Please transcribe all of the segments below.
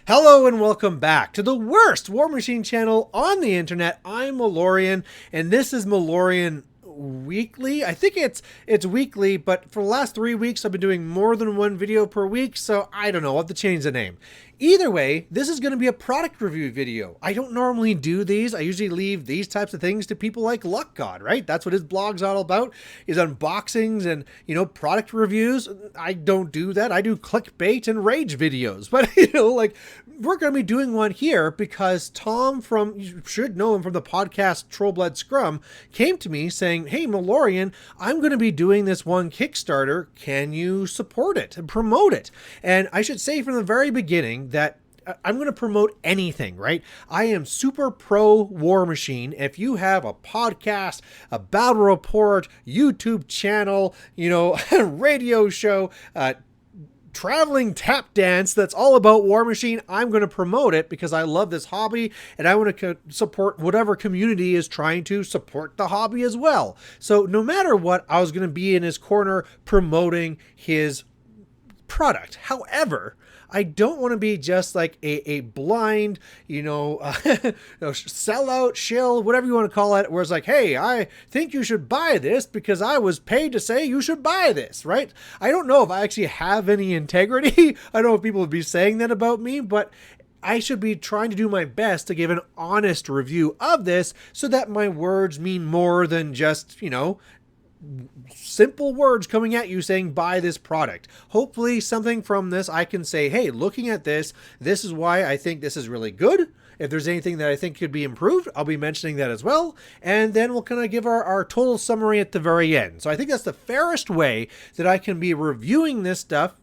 Hello and welcome back to the worst Warmachine channel on the internet. I'm Malorian, and this is Malorian Weekly. I think it's weekly, but for the last 3 weeks I've been doing more than one video per week, so I don't know, I'll have to change the name. Either way, this is going to be a product review video. I don't normally do these. I usually leave these types of things to people like Luck God, right? That's what his blog's all about, is unboxings and, product reviews. I don't do that. I do clickbait and rage videos. But, we're going to be doing one here because Tom you should know him from the podcast Troll Blood Scrum, came to me saying, hey, Malorian, I'm going to be doing this one Kickstarter. Can you support it and promote it? And I should say from the very beginning that I'm going to promote anything, right? I am super pro Warmachine. If you have a podcast, a battle report, YouTube channel, radio show, traveling tap dance that's all about Warmachine, I'm going to promote it because I love this hobby and I want to support whatever community is trying to support the hobby as well. So no matter what, I was going to be in his corner promoting his product. However, I don't want to be just like a blind, sellout, shill, whatever you want to call it, where it's like, hey, I think you should buy this because I was paid to say you should buy this, right? I don't know if I actually have any integrity. I don't know if people would be saying that about me, but I should be trying to do my best to give an honest review of this so that my words mean more than just, simple words coming at you saying buy this product. Hopefully something from this I can say, hey, looking at this is why I think this is really good. If there's anything that I think could be improved, I'll be mentioning that as well. And then we'll kind of give our total summary at the very end. So I think that's the fairest way that I can be reviewing this stuff,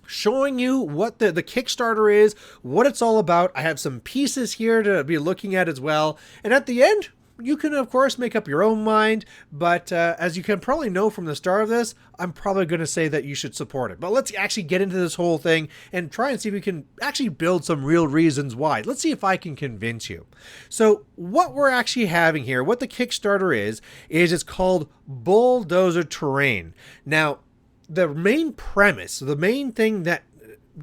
showing you what the Kickstarter is, what it's all about. I have some pieces here to be looking at as well. And at the end, you can, of course, make up your own mind, but as you can probably know from the start of this, I'm probably going to say that you should support it. But let's actually get into this whole thing and try and see if we can actually build some real reasons why. Let's see if I can convince you. So what we're actually having here, what the Kickstarter is it's called Bulldozer Terrain. Now, the main premise, the main thing that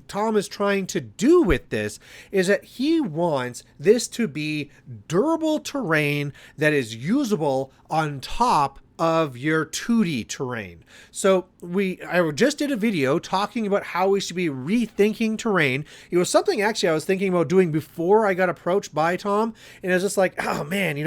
Tom is trying to do with this is that he wants this to be durable terrain that is usable on top of your 2D terrain. So I just did a video talking about how we should be rethinking terrain. It was something actually I was thinking about doing before I got approached by Tom, and I was just like, oh man,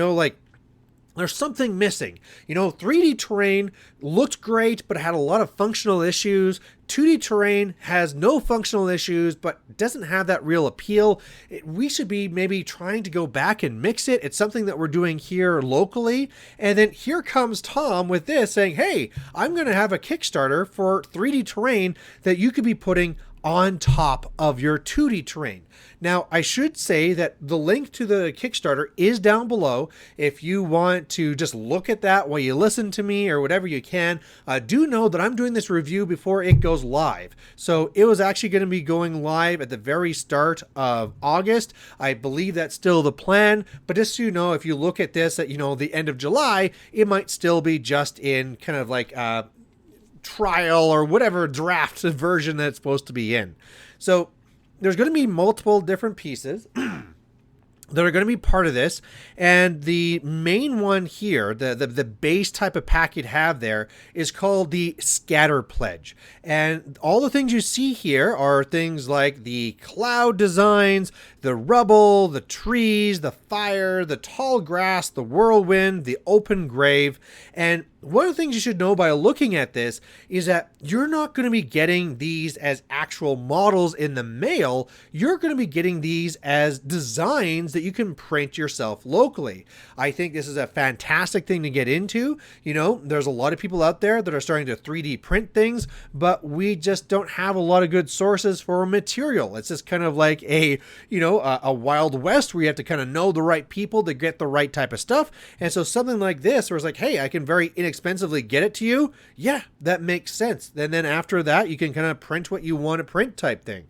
there's something missing. 3D terrain looked great, but it had a lot of functional issues. 2D terrain has no functional issues, but doesn't have that real appeal. We should be maybe trying to go back and mix it. It's something that we're doing here locally. And then here comes Tom with this saying, hey, I'm going to have a Kickstarter for 3D terrain that you could be putting on top of your 2D terrain. Now, I should say that the link to the Kickstarter is down below. If you want to just look at that while you listen to me or whatever you can, do know that I'm doing this review before it goes live. So it was actually going to be going live at the very start of August. I believe that's still the plan, but just so you know, if you look at this at, the end of July, it might still be just in kind of like trial or whatever draft version that it's supposed to be in. So there's going to be multiple different pieces that are going to be part of this, and the main one here, the base type of pack you'd have there, is called the Scatter Pledge. And all the things you see here are things like the cloud designs, the rubble, the trees, the fire, the tall grass, the whirlwind, the open grave. And one of the things you should know by looking at this is that you're not going to be getting these as actual models in the mail. You're going to be getting these as designs that you can print yourself locally. I think this is a fantastic thing to get into. There's a lot of people out there that are starting to 3D print things, but we just don't have a lot of good sources for material. It's just kind of like a Wild West where you have to kind of know the right people to get the right type of stuff. And so something like this, where it's like, hey, I can very inexpensively get it to you. Yeah, that makes sense. And then after that, you can kind of print what you want to print type thing.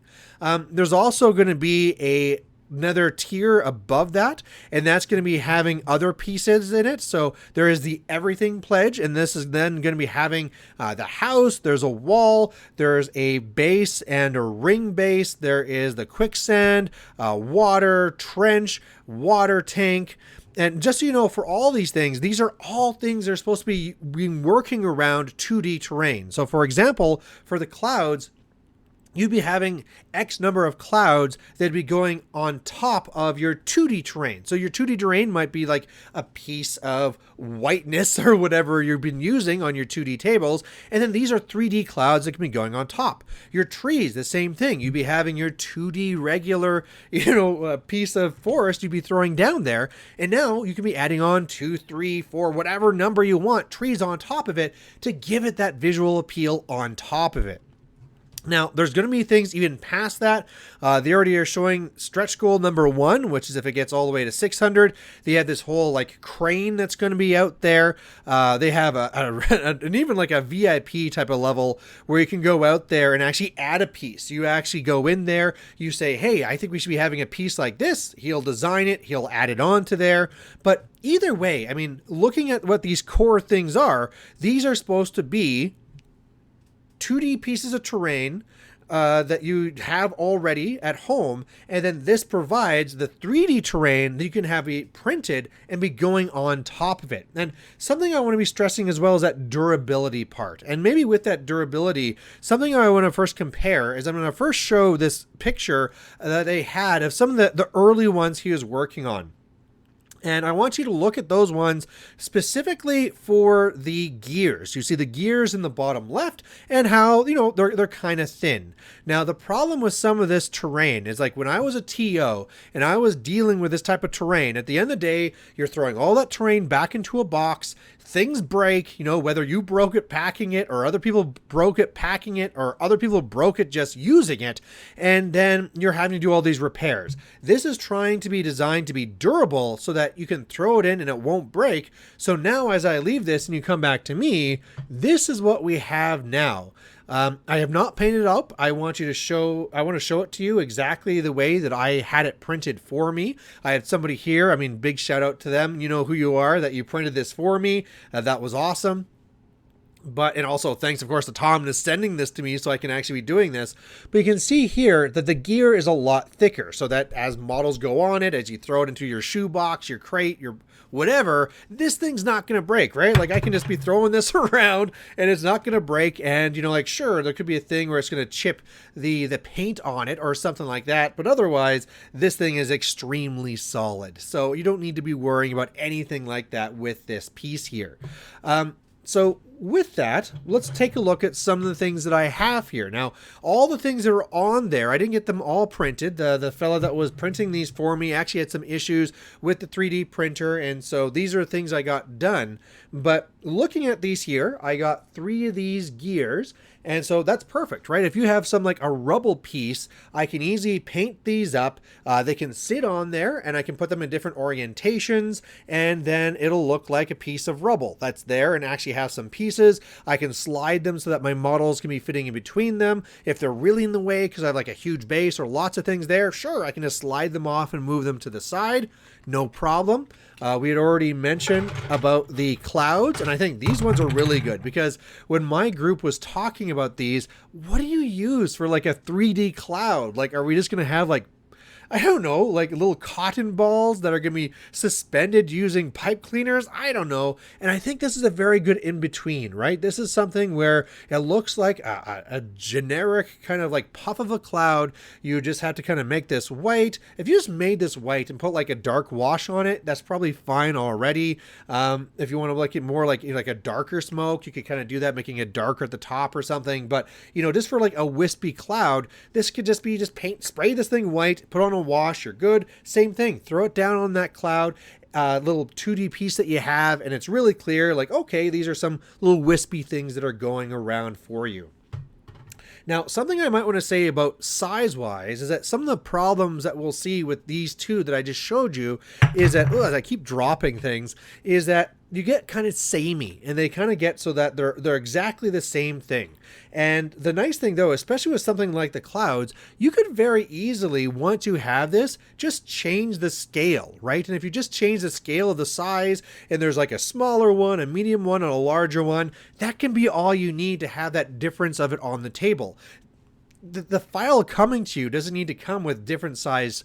There's also going to be a another tier above that, and that's going to be having other pieces in it. So there is the everything pledge, and this is then going to be having the house. There's a wall, there's a base and a ring base, there is the quicksand, water trench, water tank. And just so you know, for all these things, these are all things that are supposed to be working around 2D terrain. So for example, for the clouds, you'd be having X number of clouds that'd be going on top of your 2D terrain. So your 2D terrain might be like a piece of whiteness or whatever you've been using on your 2D tables. And then these are 3D clouds that can be going on top. Your trees, the same thing. You'd be having your 2D regular, piece of forest you'd be throwing down there. And now you can be adding on 2, 3, 4, whatever number you want, trees on top of it to give it that visual appeal on top of it. Now, there's going to be things even past that. They already are showing stretch goal number 1, which is if it gets all the way to 600. They have this whole like crane that's going to be out there. They have an even like a VIP type of level where you can go out there and actually add a piece. You actually go in there, you say, hey, I think we should be having a piece like this. He'll design it, he'll add it on to there. But either way, I mean, looking at what these core things are, these are supposed to be 2D pieces of terrain that you have already at home, and then this provides the 3D terrain that you can have be printed and be going on top of it. And something I want to be stressing as well is that durability part. And maybe with that durability, something I want to first compare is I'm going to first show this picture that they had of some of the early ones he was working on. And I want you to look at those ones specifically for the gears. You see the gears in the bottom left and how, they're kind of thin. Now, the problem with some of this terrain is like when I was a TO and I was dealing with this type of terrain, at the end of the day, you're throwing all that terrain back into a box. Things break, whether you broke it packing it or other people broke it packing it or other people broke it just using it. And then you're having to do all these repairs. This is trying to be designed to be durable so that you can throw it in and it won't break. So now as I leave this and you come back to me, this is what we have now. I have not painted it up. I want to show it to you exactly the way that I had it printed for me. I had somebody here. Big shout out to them. You know who you are, that you printed this for me. That was awesome. And also thanks, of course, to Tom to sending this to me so I can actually be doing this. But you can see here that the gear is a lot thicker, so that as models go on it, as you throw it into your shoebox, your crate, your whatever, this thing's not going to break, right? Like I can just be throwing this around and it's not going to break. And, sure, there could be a thing where it's going to chip the paint on it or something like that. But otherwise, this thing is extremely solid. So you don't need to be worrying about anything like that with this piece here. So with that, let's take a look at some of the things that I have here. Now, all the things that are on there, I didn't get them all printed. The fella that was printing these for me actually had some issues with the 3D printer, and so these are things I got done. But looking at these here, I got 3 of these gears, and so that's perfect, right? If you have some like a rubble piece, I can easily paint these up. They can sit on there and I can put them in different orientations, and then it'll look like a piece of rubble that's there and actually have some pieces. I can slide them so that my models can be fitting in between them. If they're really in the way because I have like a huge base or lots of things there, sure, I can just slide them off and move them to the side. No problem. We had already mentioned about the clouds, and I think these ones are really good because when my group was talking about these, what do you use for like a 3D cloud? Like, are we just going to have like, I don't know, like little cotton balls that are going to be suspended using pipe cleaners? I don't know. And I think this is a very good in-between, right? This is something where it looks like a generic kind of like puff of a cloud. You just have to kind of make this white. If you just made this white and put like a dark wash on it, that's probably fine already. If you want to like it more like a darker smoke, you could kind of do that, making it darker at the top or something. But, just for like a wispy cloud, this could just be spray this thing white, put on a wash, you're good. Same thing, throw it down on that cloud, little 2D piece that you have, and it's really clear, like, okay, these are some little wispy things that are going around for you. Now, something I might want to say about size-wise is that some of the problems that we'll see with these two that I just showed you is that, as I keep dropping things, is that you get kind of samey, and they kind of get so that they're exactly the same thing. And the nice thing though, especially with something like the clouds, you could very easily, once you have this, just change the scale, right? And if you just change the scale of the size, and there's like a smaller one, a medium one, and a larger one, that can be all you need to have that difference of it on the table. The file coming to you doesn't need to come with different size,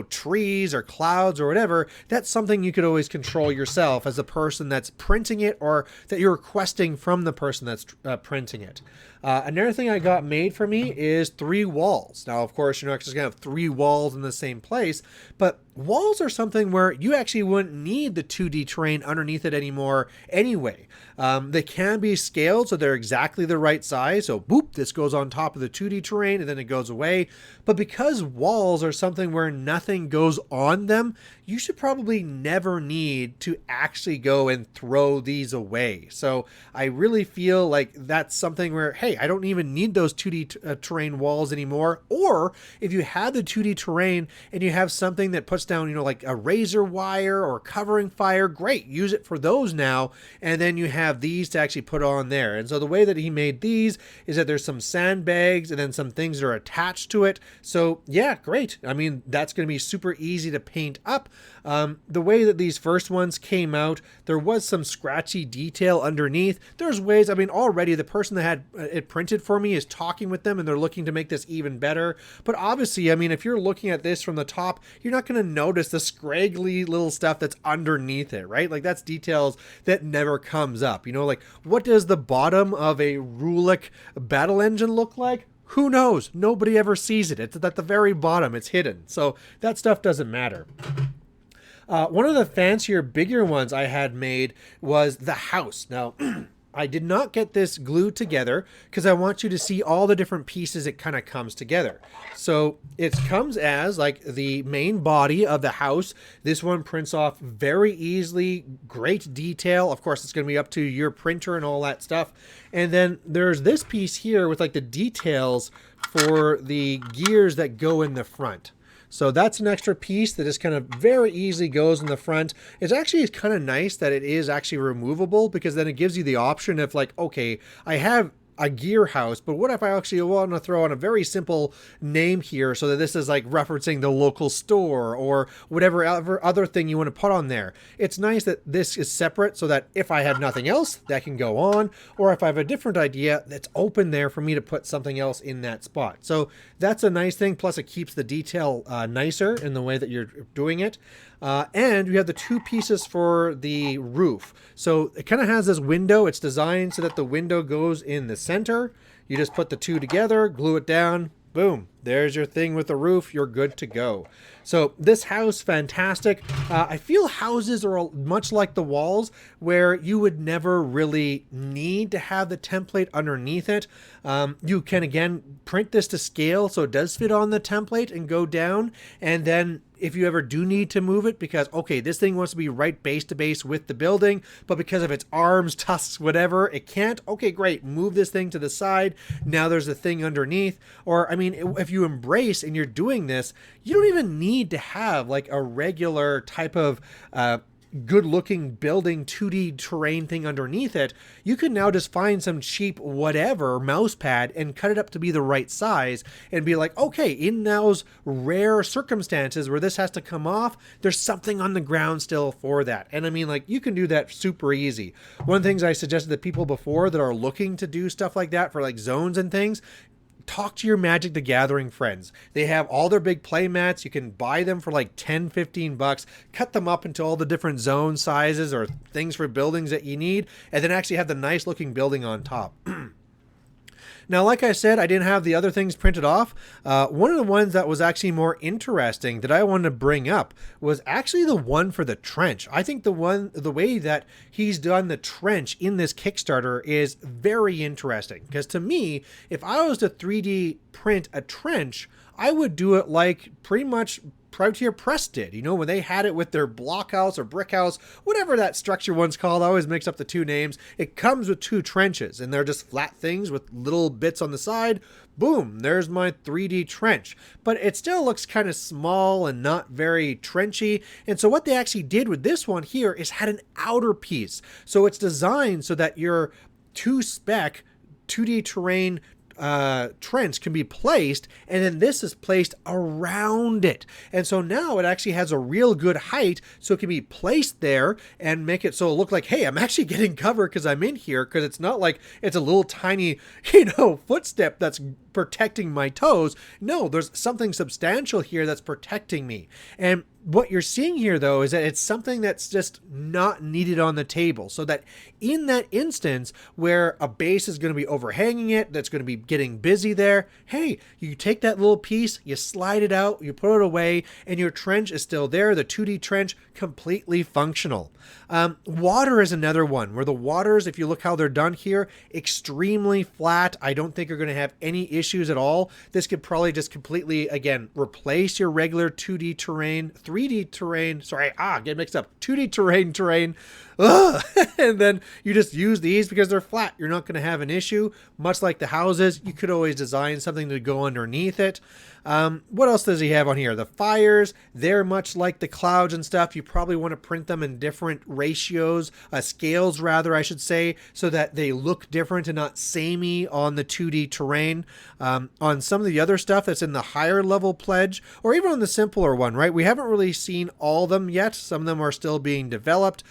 trees or clouds or whatever. That's something you could always control yourself as the person that's printing it, or that you're requesting from the person that's printing it. Another thing I got made for me is 3 walls. Now, of course, you're not just going to have 3 walls in the same place, but walls are something where you actually wouldn't need the 2D terrain underneath it anymore anyway. They can be scaled so they're exactly the right size. So boop, this goes on top of the 2D terrain and then it goes away. But because walls are something where nothing goes on them, you should probably never need to actually go and throw these away. So I really feel like that's something where, hey, I don't even need those 2D terrain walls anymore. Or if you have the 2D terrain and you have something that puts down, like a razor wire or covering fire, great, use it for those now. And then you have these to actually put on there. And so the way that he made these is that there's some sandbags and then some things that are attached to it. So yeah, great. I mean, that's going to be super easy to paint up. The way that these first ones came out, there was some scratchy detail underneath. There's ways, already the person that had it printed for me is talking with them and they're looking to make this even better. But obviously, if you're looking at this from the top, you're not going to notice the scraggly little stuff that's underneath it, right? Like that's details that never comes up. Like what does the bottom of a Rulik battle engine look like? Who knows? Nobody ever sees it. It's at the very bottom. It's hidden. So that stuff doesn't matter. One of the fancier, bigger ones I had made was the house. Now, I did not get this glued together because I want you to see all the different pieces it kind of comes together. So it comes as like the main body of the house. This one prints off very easily, great detail. Of course, it's going to be up to your printer and all that stuff. And then there's this piece here with like the details for the gears that go in the front. So that's an extra piece that just kind of very easily goes in the front. It's actually kind of nice that it is actually removable, because then it gives you the option of like, okay, I have a gear house, but what if I actually want to throw on a very simple name here so that this is like referencing the local store or whatever other thing you want to put on there. It's nice that this is separate so that if I have nothing else, that can go on, or if I have a different idea, that's open there for me to put something else in that spot. So that's a nice thing. Plus it keeps the detail nicer in the way that you're doing it. And you have the 2 pieces for the roof. So it kind of has this window. It's designed so that the window goes in the center. You just put the 2 together, glue it down, boom. There's your thing with the roof. You're good to go. So this house, fantastic. I feel houses are much like the walls, where you would never really need to have the template underneath it. You can, again, print this to scale so it does fit on the template and go down. And then if you ever do need to move it because, okay, this thing wants to be right base to base with the building, but because of its arms, tusks, whatever, it can't. Okay, great. Move this thing to the side. Now there's a thing underneath. Or, if you embrace and you're doing this, you don't even need to have like a regular type of good looking building 2D terrain thing underneath it. You can now just find some cheap whatever mouse pad and cut it up to be the right size and be like, okay, in those rare circumstances where this has to come off, there's something on the ground still for that. And you can do that super easy. One of the things I suggested to people before that are looking to do stuff like that for like zones and things, talk to your Magic the Gathering friends. They have all their big play mats. You can buy them for like 10, 15 bucks, cut them up into all the different zone sizes or things for buildings that you need, and then actually have the nice looking building on top. Now, like I said, I didn't have the other things printed off. One of the ones that was actually more interesting that I wanted to bring up was actually the one for the trench. I think the way that he's done the trench in this Kickstarter is very interesting, because to me, if I was to 3D print a trench, I would do it like pretty much Privateer Press did, you know, when they had it with their block house or brick house, whatever that structure one's called. I always mix up the two names. It comes with 2 trenches, and they're just flat things with little bits on the side. Boom, there's my 3D trench. But it still looks kind of small and not very trenchy. And so what they actually did with this one here is had an outer piece. So it's designed so that your 2-spec 2D terrain trench can be placed, and then this is placed around it. And so now it actually has a real good height, so it can be placed there and make it so it look like, hey, I'm actually getting cover because I'm in here, because it's not like it's a little tiny, you know, footstep that's protecting my toes. No, there's something substantial here that's protecting me. And what you're seeing here, though, is that it's something that's just not needed on the table. So that in that instance where a base is going to be overhanging it, that's going to be getting busy there, hey, you take that little piece, you slide it out, you put it away, and your trench is still there. The 2D trench, completely functional. Water is another one where the waters, if you look how they're done here, extremely flat. I don't think you're going to have any issues at all. This could probably just completely, again, replace your regular 2D terrain, 3D terrain, sorry, get mixed up, 2D terrain, and then you just use these because they're flat. You're not going to have an issue. Much like the houses, you could always design something to go underneath it. What else does he have on here? The fires, they're much like the clouds and stuff. You probably want to print them in different ratios, scales rather, I should say, so that they look different and not samey on the 2D terrain. On some of the other stuff that's in the higher level pledge, or even on the simpler one, right? We haven't really seen all of them yet. Some of them are still being developed.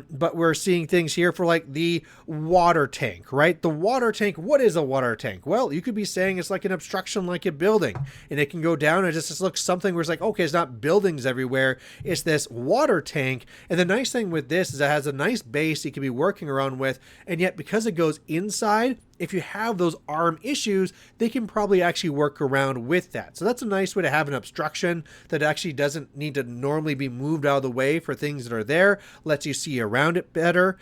But we're seeing things here for like the water tank, right? The water tank, what is a water tank? Well, you could be saying it's like an obstruction like a building, and it can go down and just looks something where it's like, okay, it's not buildings everywhere, it's this water tank. And the nice thing with this is it has a nice base you can be working around with, and yet because it goes inside, if you have those arm issues, they can probably actually work around with that. So that's a nice way to have an obstruction that actually doesn't need to normally be moved out of the way for things that are there. Lets you see around it better.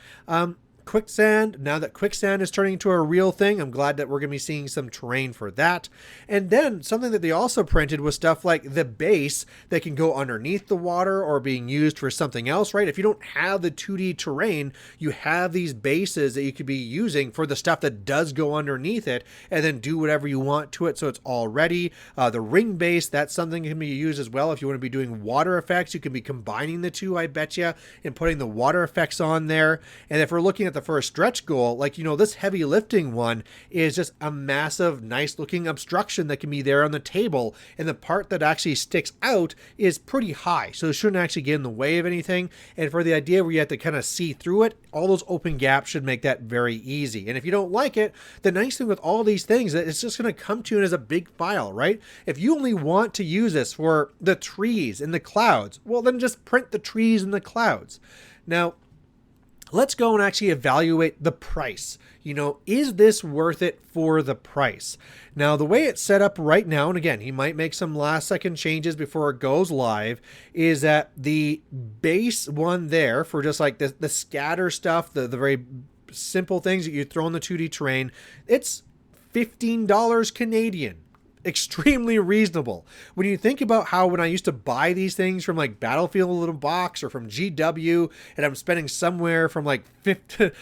Quicksand, now that quicksand is turning into a real thing, I'm glad that we're going to be seeing some terrain for that. And then something that they also printed was stuff like the base that can go underneath the water or being used for something else, right? If you don't have the 2D terrain, you have these bases that you could be using for the stuff that does go underneath it, and then do whatever you want to it so it's all ready. The ring base, that's something that can be used as well. If you want to be doing water effects, you can be combining the two, I bet you, and putting the water effects on there. And if we're looking at the first stretch goal, like, you know, this heavy lifting one is just a massive, nice looking obstruction that can be there on the table, and the part that actually sticks out is pretty high, so it shouldn't actually get in the way of anything. And for the idea where you have to kind of see through it, all those open gaps should make that very easy. And if you don't like it, the nice thing with all these things is it's just going to come to you as a big file, right? If you only want to use this for the trees and the clouds, well, then just print the trees and the clouds. Now, let's go and actually evaluate the price. You know, is this worth it for the price? Now, the way it's set up right now, and again, he might make some last second changes before it goes live, is that the base one there for just like the scatter stuff, the very simple things that you throw in the 2D terrain, it's $15 Canadian. Extremely reasonable. When you think about how when I used to buy these things from like Battlefield Little Box or from GW, and I'm spending somewhere from like $50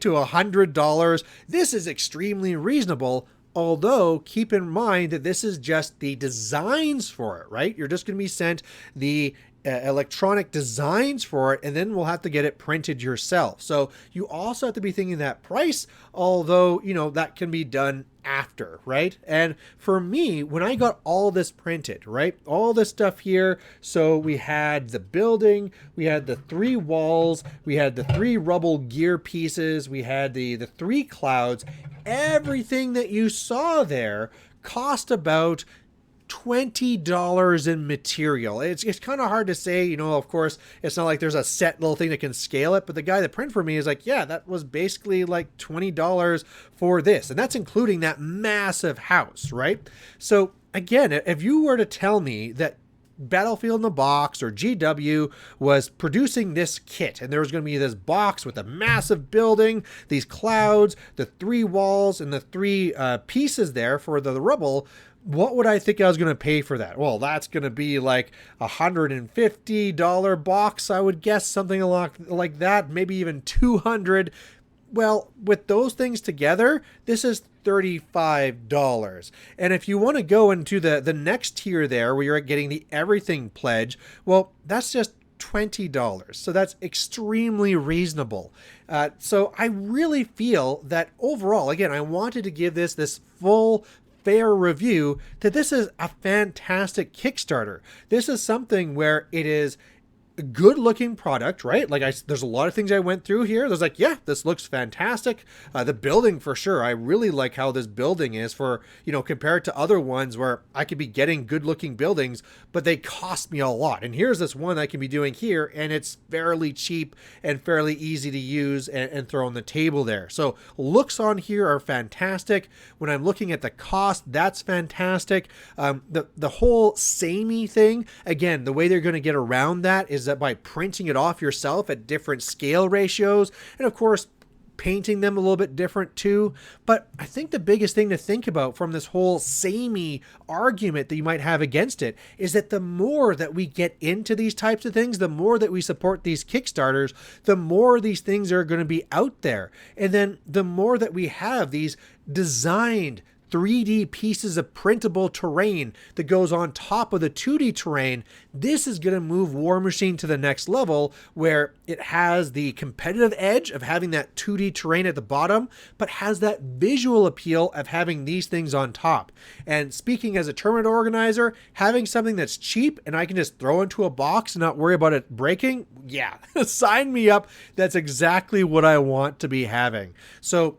to $100, this is extremely reasonable. Although, keep in mind that this is just the designs for it, right? You're just going to be sent the electronic designs for it, and then we'll have to get it printed yourself. So you also have to be thinking that price, although, you know, that can be done after, right? And for me, when I got all this printed, right, all this stuff here, so we had the building, we had the 3 walls, we had the 3 rubble gear pieces, we had the 3 clouds, everything that you saw there cost about $20 in material. It's kind of hard to say, you know, of course, it's not like there's a set little thing that can scale it, but the guy that printed for me is like, yeah, that was basically like $20 for this. And that's including that massive house, right? So again, if you were to tell me that Battlefield in the Box or GW was producing this kit, and there was going to be this box with a massive building, these clouds, the 3 walls, and the 3 pieces there for the rubble, what would I think I was going to pay for that? Well, that's going to be like $150 box, I would guess, something like that, maybe even 200. Well, with those things together, this is $35. And if you want to go into the next tier there where you're getting the everything pledge, well, that's just $20. So that's extremely reasonable. So I really feel that overall, again, I wanted to give this full fair review that this is a fantastic Kickstarter. This is something where it is a good looking product, right? Like there's a lot of things I went through here. There's like, yeah, this looks fantastic. The building for sure. I really like how this building is for, compared to other ones where I could be getting good looking buildings, but they cost me a lot. And here's this one I can be doing here, and it's fairly cheap and fairly easy to use and throw on the table there. So looks on here are fantastic. When I'm looking at the cost, that's fantastic. The whole samey thing, again, the way they're going to get around that is that by printing it off yourself at different scale ratios, and of course painting them a little bit different too. But I think the biggest thing to think about from this whole samey argument that you might have against it is that the more that we get into these types of things, the more that we support these Kickstarters, the more these things are going to be out there. And then the more that we have these designed 3D pieces of printable terrain that goes on top of the 2D terrain, this is going to move Warmachine to the next level where it has the competitive edge of having that 2D terrain at the bottom, but has that visual appeal of having these things on top. And speaking as a tournament organizer, having something that's cheap and I can just throw into a box and not worry about it breaking, yeah, sign me up. That's exactly what I want to be having. So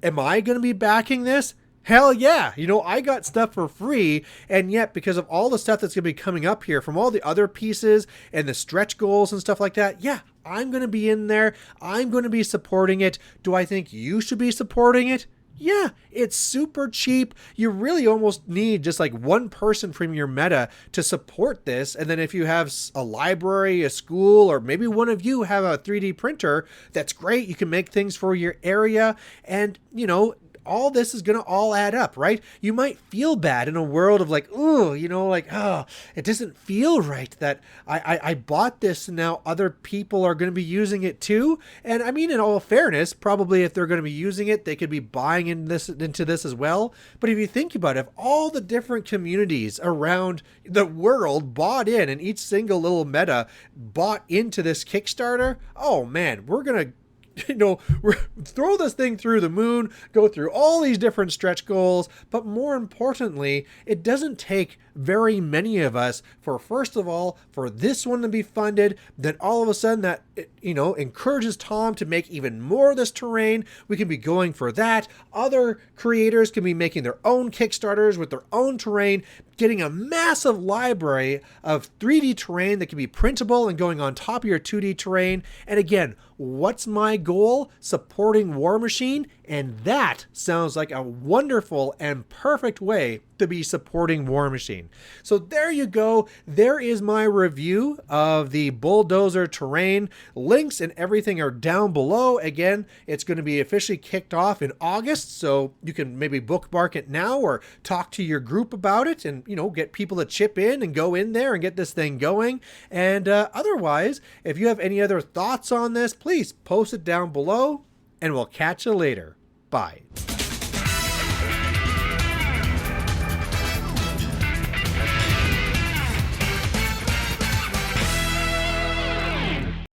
am I going to be backing this? Hell yeah. I got stuff for free, and yet because of all the stuff that's going to be coming up here from all the other pieces and the stretch goals and stuff like that, yeah, I'm going to be in there. I'm going to be supporting it. Do I think you should be supporting it? Yeah, it's super cheap. You really almost need just like one person from your meta to support this. And then if you have a library, a school, or maybe one of you have a 3D printer, that's great. You can make things for your area. And, all this is going to all add up, right? You might feel bad in a world of like, ooh, it doesn't feel right that I bought this and now other people are going to be using it too. And I mean, in all fairness, probably if they're going to be using it, they could be buying into this as well. But if you think about it, if all the different communities around the world bought in and each single little meta bought into this Kickstarter, oh man, we're going to throw this thing through the moon, go through all these different stretch goals. But more importantly, it doesn't take very many of us for, first of all, for this one to be funded. Then all of a sudden that, encourages Tom to make even more of this terrain. We can be going for that. Other creators can be making their own Kickstarters with their own terrain, getting a massive library of 3D terrain that can be printable and going on top of your 2D terrain. And again, what's my goal? Supporting Warmachine. And that sounds like a wonderful and perfect way to be supporting Warmachine. So there you go. There is my review of the Bulldozer Terrain. Links and everything are down below. Again, it's going to be officially kicked off in August, so you can maybe bookmark it now or talk to your group about it and, get people to chip in and go in there and get this thing going. And otherwise, if you have any other thoughts on this, please post it down below, and we'll catch you later. Bye.